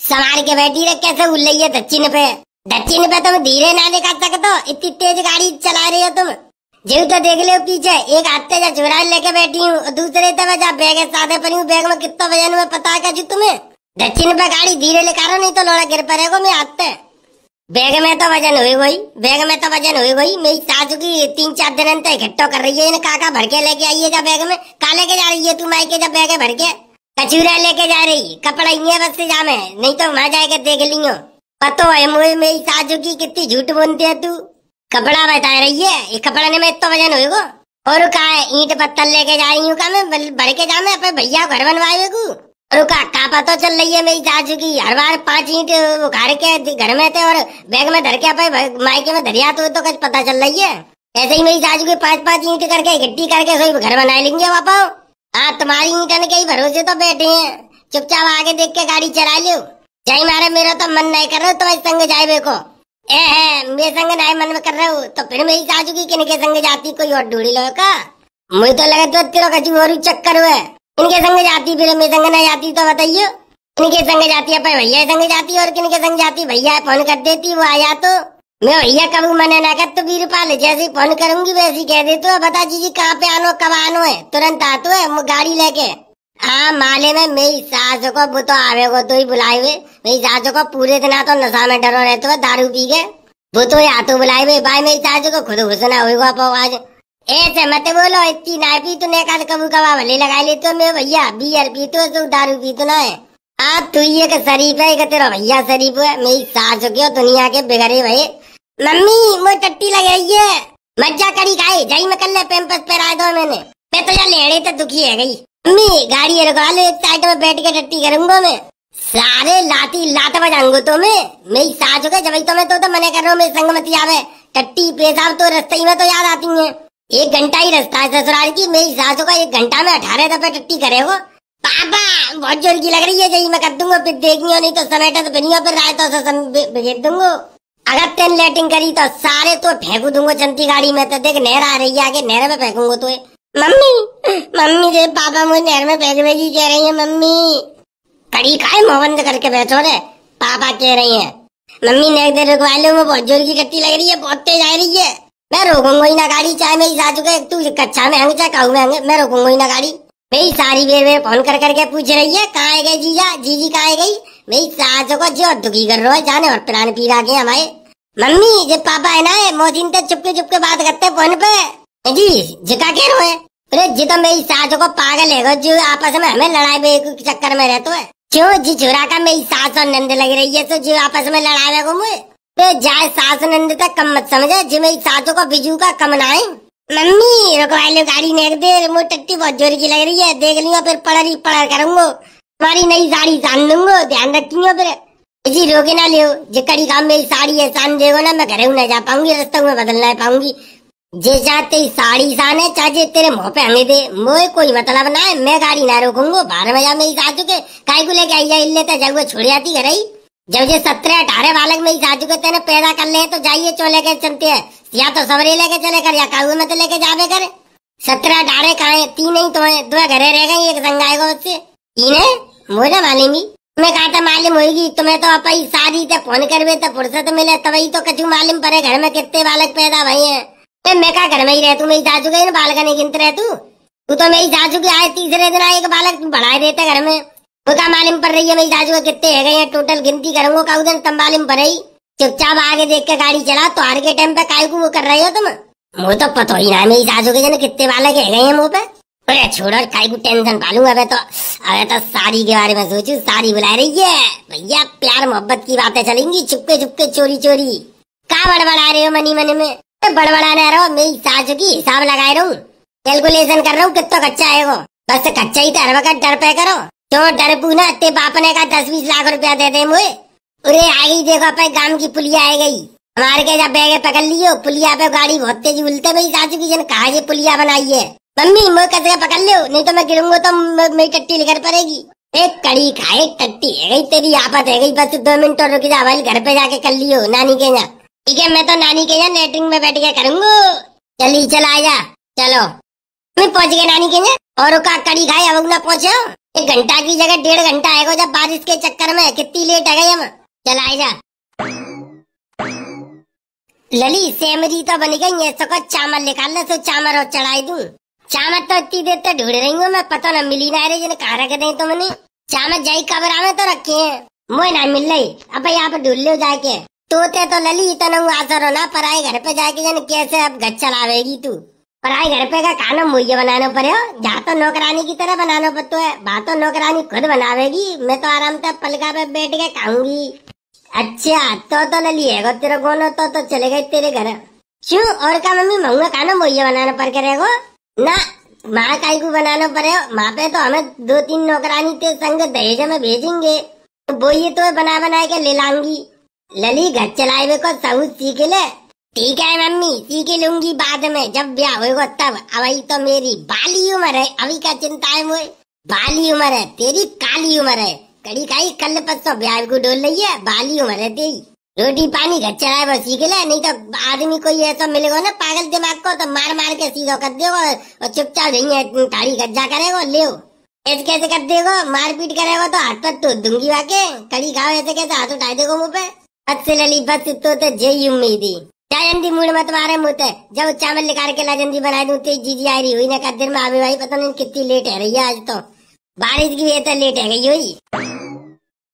संभाल के बैठी रे, कैसे उल रही है दक्षिण पे। दक्षिण पे तुम धीरे ना दिखा सकते, इतनी तेज गाड़ी चला रही हो तुम। जीव तो देख लो पीछे, एक हाथ जा चुरा लेके बैठी हूँ, दूसरे तब जा बैग साधे पड़ी हूँ, बैग में कितना वजन में पता है क्या तुम्हें। दक्षिण पे गाड़ी धीरे लेकर रहो, नहीं तो लोड़ा गिर पड़ेगा मैं हाथ। बैग में तो वजन हुई गई, बैग में तो वजन हुई गई। मेरी सासू की 3-4 दिन तक इकट्ठा कर रही है, इन्हें काका भर के लेके आई है जा बैग में। का लेके जा रही है तू मायके जा बैग भर के? कचूरा लेके जा रही, कपड़ा इन्हें बस से जामे, नहीं तो वहां जाके देख लियो। पतो है मुझे मेरी सासू की कितनी झूठ बोलती है तू। कपड़ा बता रही है, ये कपड़ा ने में इतना वजन होएगा। और का ईंट पत्थर लेके जा रही हूँ का मैं भर के जा मैं अपने भैया घर बनवाए को। और का पता चल रही है मेरी सासू की, हर बार 5 ईंट उखाड़ के घर में थे और बैग में धर के अपने मायके में धरिया तो कुछ पता चल रही है। ऐसे ही मेरी सासू की 5-5 ईंट करके इकट्ठी करके सोई घर बना लेंगे पापा। हाँ, तुम्हारी ईंटन के ही भरोसे तो बैठे हैं, चुपचाप आगे देख के गाड़ी चला लो। जाई मारे, मेरा तो मन नहीं कर रहा तुम्हारे संग जाए को। मेरे संग नहीं मन में कर रहा हूँ तो फिर मेरी सासू की किनके संग जाती, कोई और ढूंढी लो का। मुझे तो लगा तो तेरा कछु और चक्कर हुआ, इनके संग जाती, फिर मेरे संग नहीं जाती तो बताइयो। इनके संग जाती है भैया संग जाती और किनके संग जाती, भैया फोन कर देती, वो आया तो मैं भैया कब मना ना कर, तो वीरपाल जैसे फोन करूंगी वैसे कह देती हूँ, बता जी कहाँ पे आनो कब आनो है, तुरंत आतो है गाड़ी लेके। हाँ, माले में मेरी सास को वो तो आवे को तो ही बुलाए हुए, मेरी सास को पूरे दिन तो नशा में डरो रहते हुए दारू पी के, वो तो यहाँ तो बुलाए हुए। भाई मेरी सास को खुद घुसना होगा आज। ऐसे मत बोलो, इतनी ना पी तू ने कबू कबा भले लगा लेते हो। मेरे भैया बियर पीते हो, दारू पीते ना है। आप तू ये शरीफ है, तेरा भैया शरीफ है, मेरी सास क्यों दुनिया के बिगड़े भाई। मम्मी मुझे टट्टी लग रही है, मज्जा करी खाए जाई मैं कल पैम्पस पहरा दो मैंने, मैं तो यार लेड़े तो दुखी है गई। मम्मी गाड़ी रखवा लो, एक साइड में बैठ के टट्टी करूंगा मैं, सारे लाती लात बजाऊंगा तो मैं। मेरी सास के जब तो मैं तो मना कर रहा हूँ, मेरे संग मत आवे। टट्टी पेशाब तो रास्ते में तो याद आती है, 1 घंटा ही रास्ता है ससुराल की। मेरी सासू का 1 घंटा में 18 दफे टट्टी करेगा। पापा बहुत जोर की लग रही है, जही मैं कर दूंगा, फिर देखियो नहीं तो समेटा तो बिनिया पर राय तो भेज दूंगा। अगर तेन लेटिंग करी तो सारे तो फेंकू दूंगा चलती गाड़ी में, तो देख नहर आ रही है आगे, नहर में फेंकूंगा तो। मम्मी दे पापा मुझे नहर में फेंक देगी कह रही है। मम्मी कड़ी खाए मोबंद करके बैठो रे, पापा कह रही है। मम्मी ने देर रुकवा लो, वो बहुत जोर की टट्टी लग रही है, बहुत तेज आ रही है। मैं रोकूंगा ही ना गाड़ी, चाहे मेरी सासू के तू कच्चा में हंग चाहे काऊ में हंग, मैं रोकूंगा ही ना गाड़ी। मेरी सारी बेर फोन कर करके पूछ रही है कहाँ गए जीजा, जीजी कहाँ गई। मेरी सासू को जो दुखी कर रहा है जाने, और प्राण पी रहा के हमारे। मम्मी जब पापा है ना मोदी चुपके बात करते फोन पे जी, जिका कह रहे हैं। अरे जी तो मेरी सास को पागल है जो आपस में हमें लड़ाई में चक्कर में रहते है। क्यों जी छुरा का मेरी सास और नंद लग रही है, तो जो आपस में लड़ावे को मुझे तो जाए सास नंद तक कम मत समझे, जो मेरी सासों को बिजू का कम ना है। मम्मी रुकवा लो गाड़ी, नेक दे, मुझे टट्टी बहुत जोर की लग रही है, देख लियो फिर पड़ा करूंगा, तुम्हारी नई साड़ी सान दूंगा, ध्यान रखियो फिर। इसी रोके ना लियो, जो कड़ी काम मेरी साड़ी है सान देगो ना, मैं घरे न जा पाऊंगी, रास्ते में बदल ना पाऊंगी। जे चाहते साड़ी सान है, चाहे तेरे मुँह पे हमें दे, मोए कोई मतलब ना है, मैं गाड़ी ना रोकूंगा। बाहर में जा मेरी सासू के काय को लेके आई जाए, लेते जाऊंगा छोड़ जाती घर ही। जब ये 17-18 बालक मेरी सासू के तेने पैदा कर ले तो जाइए चो लेके चलते हैं, या तो सवरे लेके चले कर या काऊ में तो लेके जावे कर। 17-18 कहा है, 3 ही तो है, 2 घरे रह गई, एक संग आएगा उससे। 3 है मुझे मालूम ही, मैं कहा था मालूम होगी तुम्हें तो अपनी शादी से फोन करवे तो फुर्सत मिले तभी तो कछु मालूम पड़े घर में कितने बालक पैदा भई हैं। मैं कहा घर में ही रह तू, मेरी सासू के बालक नहीं गिनते रह तू तो मेरी सासू के आए तीसरे दिन एक बालक बढ़ाए देते घर में, वो का मालूम पड़ रही है मेरी सासू के कितने है गए, टोटल गिनती करूंगा का दिन तब मालूम पड़े ही। चुपचाप आगे देख के गाड़ी चला, तो आर के टाइम पे काय को वो कर रहे हो तुम, मुझे तो पता ही ना मेरी सासू के जन कितने बालक है गए हैं मुँह पे। अरे छोड़ो काय को टेंशन पालू, अबे तो साड़ी के बारे में सोचू, साड़ी बुला रही है भैया, प्यार मोहब्बत की बातें चलेंगी, चुपके चोरी का बड़बड़ा रहे हो मनी मन में, बड़बड़ाने रहो। मेरी सासू की हिसाब लगाए रहूं, कैलकुलेशन कर रहा हूँ कितना कच्चा है वो, बस कच्चा ही तो हर वक्त डर पे करो, क्यों डर पूना ते बाप ने का 10-20 लाख रुपया दे दे मुझे। अरे आ गई देखो अपने गांव की पुलिया आ गई, हमारे के जब बैग पकड़ लियो, पुलिया पे गाड़ी बहुत तेज उल्टे, मेरी सासू की जन कहा ये पुलिया बनाई है। मम्मी मुझे कचरा पकड़ लो, नहीं तो मैं गिरूंगा तो मेरी टट्टी लेकर पड़ेगी। एक कड़ी खाए टट्टी है गई तेरी आफत है गई, बस 2 मिनट और रुक जा भाई, घर पे जाके कर लियो नानी के यहाँ। ठीक है मैं तो नानी के यहाँ लेटरिंग में बैठ के करूंगा, चली चला जा चलो। मैं पहुंच गए नानी के यहाँ, और का कड़ी खाए अब ना पहुंचे 1 घंटा की जगह 1.5 घंटा आएगा जब बारिश के चक्कर में। कितनी लेट है गई हम। चल आए जा। लली सेमरी तो बन गई है, सको चावल निकाल ले तो चावल और चढ़ाई दूं। चावल तो इतनी देर तक ढूंढ रही हूँ मैं, पता न मिली ना रही जिन्हें कहा रख दे तुमने। चावल जाई कबरा में तो रखे हैं, मोह ना मिल रही। अब यहाँ पे ढूंढ लो जाके। तोते तो लली इतना आसर हो ना, पराए घर पे जाके जन कैसे अब घर चलावेगी तू। पराए घर पे का खाना मुझे बनाना पड़े, जहाँ तो नौकरानी की तरह बनाना पड़ता है, वहाँ तो नौकरानी खुद बनावेगी, मैं तो आराम से पलका पे बैठ के खाऊंगी। अच्छा तो लली है तेरा गोनो तो चले गए तेरे घर। शू और का मम्मी महंगा खाना मुझे बनाना पड़ के रहेगो ना, माँ काई को बनाना पड़े। वहाँ पे तो हमें 2-3 नौकरानी के संग दहेज में भेजेंगे, तो वो ये तो बना के ले लाऊंगी। लली घर चलाए को सब सीख ले। ठीक है मम्मी, सीख लूंगी बाद में जब ब्याह होगा तब। अभी तो मेरी बाली उम्र है, अभी का चिंता है मुझे। बाली उम्र है तेरी, काली उम्र है। कड़ी खाई कल परसों ब्याह को डोल रही है, बाली उम्र है तेरी। रोटी पानी घर चलाए वो सीख ले, नहीं तो आदमी कोई ऐसा मिलेगा ना पागल दिमाग को तो मार मार के सीधा कर देगा और चुपचाप नहीं तारी गज्जा करेगा ले ऐसे कैसे कर देगा, मारपीट करेगा तो हाथ पर तो दूंगी वाके। कड़ी खाओ ऐसे कैसे हाथ उठा देगा मुँह पे। अच्छे लली बस तो जय उम्मीदी जल्दी मूड में तुम्हारे मुँह पे। जब चावल निकाल के ला जल्दी बना दूं तेरी जीजी आ रही हुई ना कर देर में आवे भाई, पता नहीं कितनी लेट है रही है आज तो, बारिश की वजह से लेट है गई हुई।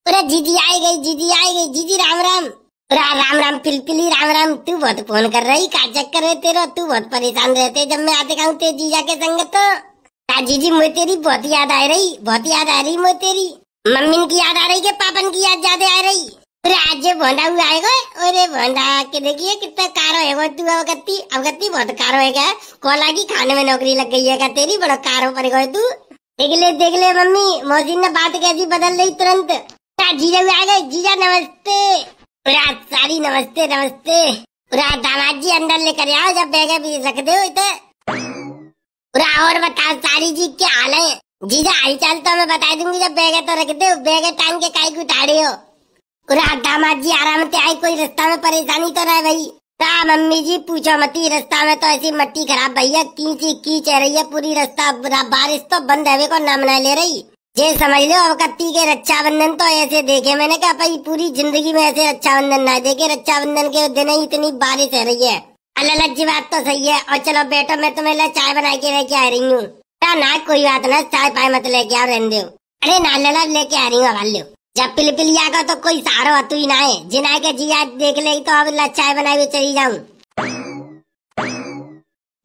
अरे जीजी आई गई, जीजी आई गई, जीजी राम राम। राम राम पिलपिली राम राम। तू बहुत फोन कर रही, का चक्कर है तेरा, तू बहुत परेशान रहते जब मैं आते कहूँ तेरे जीजा के संग तो। जीजी मुझे तेरी बहुत याद आ रही, बहुत याद आ रही मुझे तेरी। मम्मी की याद आ रही के पापन की याद ज्यादा आ रही। अरे आज भोंडा हुआ आएगा, अरे भोंडा के देखिए कितना कारो है तू। अवगत्ती बहुत कारो है क्या, कोला की खाने में नौकरी लग गई है क्या तेरी, बड़ा कारो पर गए तू। देख ले मम्मी, मौसी ने बात कैसी बदल रही तुरंत। जीजा भी आ गए, जीजा नमस्ते। सारी नमस्ते नमस्ते। दामाद जी अंदर लेकर आओ, जब बैग भी रख दो इधर। और बताओ सारी जी क्या हाल है। जीजा हाल चाल तो मैं बता दूंगी, जब बैग तो रख दो, बैग टांग के काई को उठाड़े हो। दामाद जी आराम से आई, कोई रास्ता में परेशानी तो नहीं भाई। मम्मी जी पूछो मती, रास्ता में तो ऐसी मट्टी खराब भैया, कीच रही है पूरी रास्ता। बारिश तो बंद है को नाम ना ले रही। ये समझ लो अवकत्ती के रक्षाबंधन तो ऐसे देखे मैंने कहा भाई, पूरी जिंदगी में ऐसे रक्षाबंधन ना देखे। रक्षाबंधन के दिन ही इतनी बारिश है रही है। अल्लाह जी बात तो सही है। और चलो बेटो मैं तुम्हें ला चाय बना के लेके आ रही हूँ। ना कोई बात ना, चाय पाए मत लेके आओ रहने दो। अरे ना लला लेके आ रही हूँ, हवाल लो। जब पिल आगा तो कोई सहारा हो तू ही ना है, जिना के जी आज देख ले तो अब ला चाय बनाए हुए चली जाऊँ।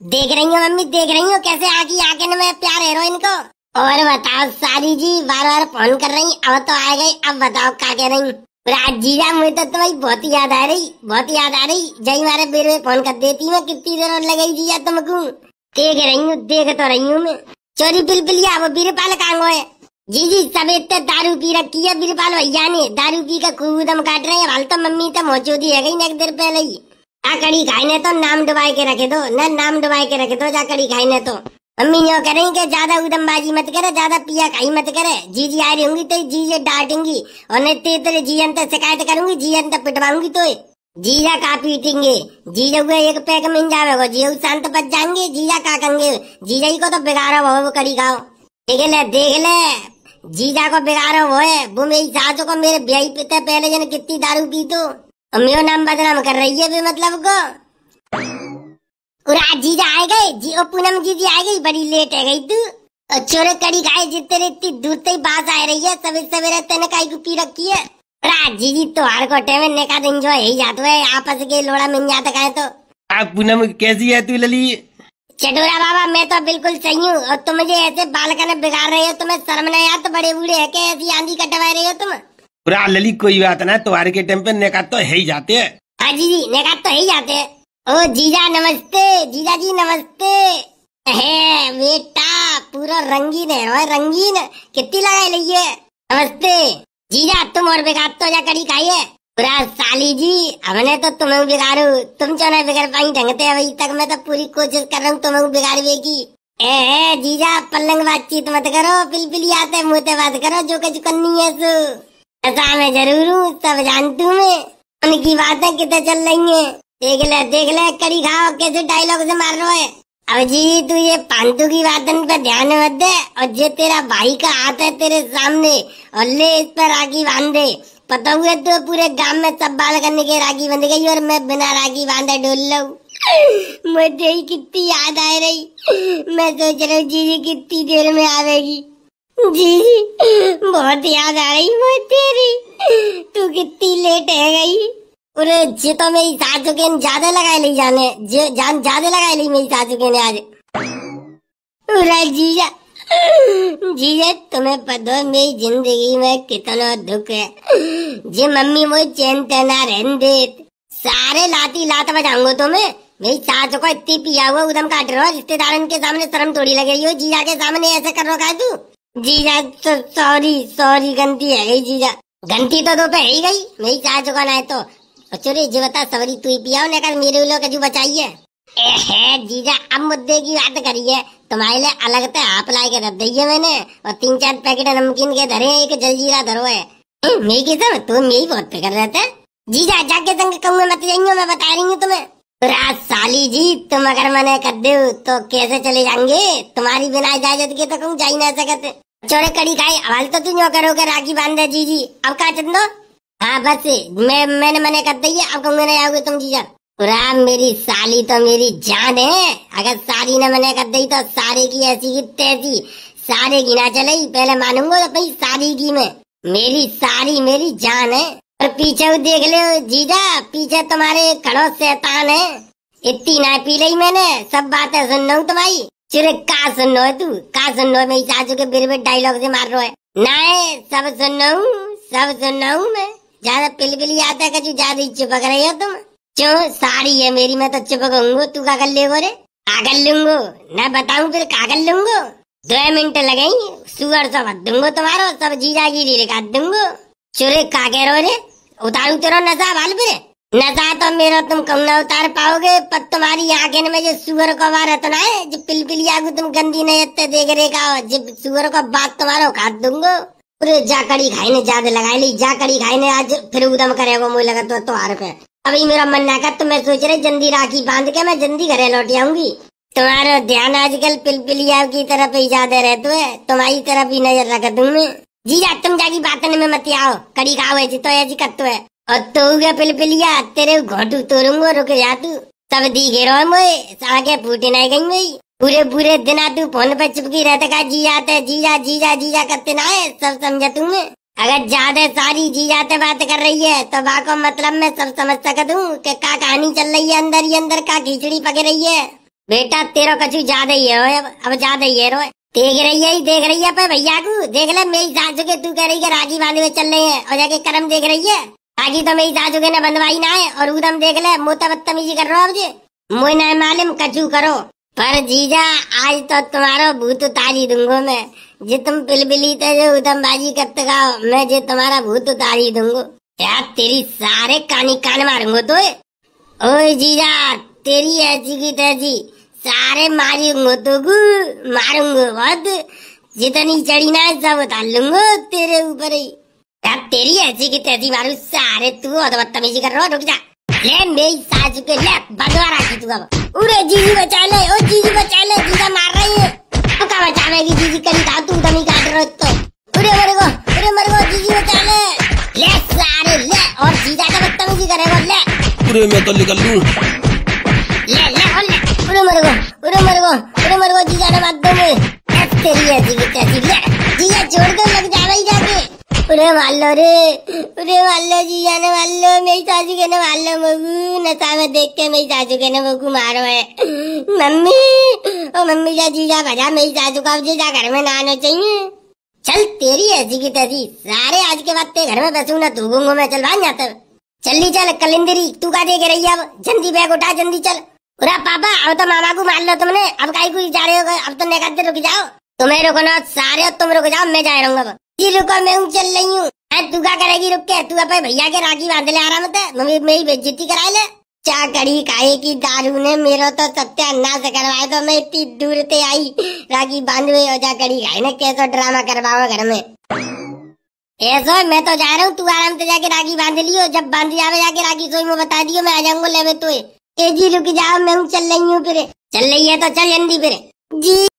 देख रही हूँ मम्मी, देख रही हूँ कैसे आगे आके में प्यार है इनको। और बताओ सारी जी बार बार फोन कर रही, अब तो आ गई, अब बताओ क्या कह रही। राज जीजा मुझे तो तुम्हारी बहुत याद आ रही, बहुत याद आ रही। जय मारे बेर में फोन कर देती मैं, कितनी देर और लगाई जीजा तुमको। देख रही हूँ, देख तो रही हूँ मैं। चोरी पिलपिलिया वो बीरपाल कांगो है। जी सब इतने दारू पी रखी है बीरपाल भैया ने, दारू पी का खूब दम काट रहे हैं। हाल तो मम्मी तो मौजूदी है गई एक देर पहले ही। कड़ी खाई तो नाम डुबाई के रखे दो ना, नाम डुबाई के रखे दो जा कड़ी खाई ने तो। मम्मी यो करें कि ज्यादा उदमबाजी मत करे, ज्यादा पिया खाई मत करे। जीजी आ रही होंगी तो जीजे डांटेंगी, और नहीं तेरे जीजन तो शिकायत करूंगी, जीजन तो पिटवाऊंगी। तो जीजा का पीटेंगे, जीजा हुए एक पैक मिल जाएगा, जीजा शांत बच जाएंगे। जीजा का कहेंगे, जीजा ही को तो बिगाड़ो वो कड़ी खाओ। देख ले जीजा को बिगाड़ो वो है, वो मेरी सासू को मेरे ब्याह पिता पहले जन कितनी दारू पी तो मेरा नाम बदनाम कर रही है मतलब को। जीजा आ गए जी, ओ पूनम जीजी आ गई, बड़ी लेट है गई तू। चोरे कड़ी खाए जितने इतनी दूर तक बात आ रही है, सवेरे सवेरे तेने काई को पी रखी है। जीजी तो हर कोटे में ने का दिन जो है जाते हुए आपस के लोड़ा मिल जाता है। तो आप पूनम कैसी है तू लली? चटोरा बाबा मैं तो बिल्कुल सही हूँ, और तुम मुझे ऐसे बालकन बिगाड़ रहे हो, तुम्हें शर्म नहीं आता? बड़े बूढ़े है के ऐसी आंधी कटवा रहे हो तुम? पूरा लली कोई बात ना, तुम्हारे के टाइम पे नेका तो है ही जाते हैं। हाँ जीजी नेका तो है ही जाते हैं। ओ जीजा नमस्ते, जीजा जी नमस्ते। है बेटा पूरा रंगीन है, रंगीन कितनी लगाई लीजिए। नमस्ते जीजा, तुम और बिगाड़ तो जा कड़ी खाइए। पूरा साली जी हमने तो तुम्हें बिगाड़ू, तुम जो नहीं बिगड़ पाई ढंगते अभी तक। मैं तो पूरी कोशिश कर रहा हूँ तुम्हें बिगाड़ने की। ए जीजा पल्लंग बातचीत मत करो, पिलपिली आते मुँह से बात करो, जो कुछ करनी है सो। ऐसा मैं जरूर हूँ, सब जानती हूँ मैं, उनकी बातें कितने चल रही है। देख ले कड़ी खाओ कैसे डायलॉग से मार रहे है। अब जी तू ये पांतु की बातन पे ध्यान मत दे, और जे तेरा भाई का हाथ है तेरे सामने और ले इस पर राखी बांध दे। पता हुआ तो पूरे गांव में सब बाल करने के राखी बंध गई और मैं बिना राखी बांधे डोल लूं। मुझे ही कितनी याद आ रही, मैं सोच रही हूँ जीजी कितनी देर में आवेगी। जीजी बहुत याद आ रही मुझे तेरी, तू कितनी लेट है गई। अरे जे तो मेरी सासू के ज्यादा लगाए ली जाने, जान ज्यादा लगाए ली मेरी सासू के ने आज। अरे जीजा जीजा तुम्हें पता मेरी जिंदगी में कितना दुख है। जे मम्मी मुझे चैन तेना रहने दे, सारे लाती लात बजाऊंगा तुम्हें। मेरी सासू को इतनी पिया हुआ उदम काट रहा, रिश्तेदारों के सामने शर्म थोड़ी लग रही हो, जीजा के सामने ऐसे कर रहा है तू। जीजा तो सॉरी गलती है गई जीजा, गलती तो दो पे ही गई मेरी सासू का ना है तो। चोरी जी बता सवरी तू ही पिया ने कर मेरे लोग जो बचाइए। जीजा अब मुद्दे की बात करिए, तुम्हारे लिए अलग से आप ला के रख दिए मैंने, और 3-4 पैकेट नमकीन के धरे, एक जलजीरा धरो है। मेरी किस्म तुम यही बहुत कर रहे थे। जीजा जाके संग कहूँ मत जाइयो, मैं बता रही हूँ तुम्हें। रात साली जी तुम अगर मैंने कर दे तो कैसे चले जाएंगे, तुम्हारी बिना इजाजत के तो कहूँ जा ही ना सकते। चोरे कड़ी खाए हवाल तो तू नो करोगे राखी बांध दे जीजी। अब कहा चंदो हाँ बस मैंने मने कर दी है, अब कहूँगे नहीं आओगे तुम जीजा। राम मेरी साली तो मेरी जान है, अगर साली ने मने कर दी तो सारे की ऐसी की तैसी सारे की ना चले, पहले मानूंगा तो भाई सारी की मैं, मेरी सारी मेरी जान है। और पीछे देख ले जीजा, पीछे तुम्हारे खड़ो शैतान है, इतनी ना पी ली मैंने, सब बातें सुन रहा हूँ तुम्हारी। चिरे का सुन रहा है तू, का सुन रहा है, मेरी सासू के बिरबिर डायलॉग से मार रहा है ना, सब सुन रहा हूँ, सब सुन रहा हूँ मैं। ज्यादा पिलपिली आता है कछु ज्यादा चिपक रही हो तुम। क्यों साड़ी है मेरी, मैं तो चिपकूंगो, तू का कर ले रे, कागल लूंगो ना बताऊं फिर कागल लूंगो। 2 मिनट लगेंगे सुअर सब हद दूंगो तुम्हारो, सब जीजा गिरी रिका दूंगो। चुरे का कह रहे रे, उतारू तेरा नशा बाल पे, नशा तो मेरा तुम कम ना उतार पाओगे, पर तुम्हारी आंखें में जो सुअर का वार इतना है, जो पिलपिली आगू तुम गंदी नहीं इतने देख रेखा, जब सुअर का बात तुम्हारा काट दूंगो। पूरे जाकड़ी खाई ने ज्यादा लगाई ली, जाकड़ी खाई ने आज फिर उदम करेगा मुझे लगा तो त्योहार पे। अभी मेरा मन ना कर, तो मैं सोच रही जल्दी राखी बांध के मैं जल्दी घरे लौट आऊंगी। तुम्हारा ध्यान आजकल पिलपिलिया की तरफ ही ज्यादा रहते है, तुम्हारी तरफ ही नजर रख दूं मैं। जीजा तुम जाकी बातन में मत आओ, कड़ी खाओ ऐसी तो ऐसी करते है। और तो गया पिलपिलिया तेरे घोटू तोड़ूंगा, रुक जा तू, सब दिखे रहो मुझे, आगे फूटे नहीं गई मैं। पूरे दिन तू फोन पे चिपकी रहते का जीजा जीजा जीजा जीजा करते ना है, सब समझ तू मैं। अगर ज्यादा सारी जीजा ते बात कर रही है तो बाको मतलब मैं सब समझ सकता हूँ कि का कहानी चल रही है अंदर ही अंदर, का खिचड़ी पक रही है। बेटा तेरा कछु ज्यादा ही है, अब ज्यादा ही है रो, देख रही है पे भैया को देख ले, मेरी सासू के तू कह रही है राखी बांधे में चल रहे हैं, और जाके करम देख रही है, आगे तो मेरी सासू के न बंधवाई ना है, और उदम देख ले मोता बदतमीजी कर रहा हो मुझे, मुझे न मालूम कछु करो। पर जीजा आज तो तुम्हारा भूत उतारी दूंगो मैं, जे तुम पिलबिली तो जो उदमबाजी करते गाओ, मैं जे तुम्हारा भूत उतारी दूंगो यार, तेरी सारे कानी कान मारूंगो तो। ओए जीजा तेरी ऐसी की तैसी सारे मारूंगो तो मारूंगो बहुत, जितनी चढ़ी ना सब उतार लूंगो तेरे ऊपर ही यार, तेरी ऐसी की तैसी मारू सारे, तू बदतमीजी कर रहा, रुक जा ले मेरी सासू के ले बंधवा राखी तू। अब उरे जीजी बचा ले, ओ जीजी बचा ले, जीजा मार रही है, तू का बचावेगी जीजी, करी था तू दमी काट रहा तो। उरे मर गो जीजी बचा ले सारे ले, और जीजा का बदतमीजी करेगा ले, उरे मैं तो निकल लूं, ले उरे मर गो जीजा ने बात दो मैं, तेरी ऐसी की तैसी ले, जीजा छोड़ दो लग जावे जाके। उरे मान लो जीजा ने मान लो, मेरी सासू के ने मान लो मगू, नशा में देख के मेरी सासू के ने मगू मारो है। मम्मी जा जीजा भजा, मेरी सासू का जीजा घर में ना आना चाहिए। चल तेरी ऐसी की तैसी सारे, आज के बाद ते घर में बैठू ना तू घूंगू मैं, चल भाग जाता चली चल कलिंदरी, तू का देख रही है, अब जल्दी बैग उठा जल्दी चल। उरा पापा अब तो मामा को मान लो तुमने, अब काई को जा रहे हो, अब तो निकालते रुक जाओ, तुम्हें रुको ना सारे, तुम रुक जाओ मैं जा रहा हूँ। जी रुको मैं चल रही हूँ, तू क्या करेगी रुक के, तू अपने भैया के राखी बांध ले आराम से, मेरी बेइज्जती करा ले। चा कड़ी खाए की दारू ने मेरा तो सत्यानाश करवाए, तो मैं इतनी दूर से आई राखी बांधवे, और जा कड़ी खाए ने कैसा ड्रामा करवाओ घर में। ऐसा मैं तो जा रहा हूँ, तू आराम से जाके राखी बांध लियो, जब बांध जावे जाके राखी सोई में बता दियो, मैं आ जाऊंगा लेवे तो। ए जी रुक जाओ, मैं हूँ चल रही हूँ फिर। चल रही है तो चल जल्दी फिर। जी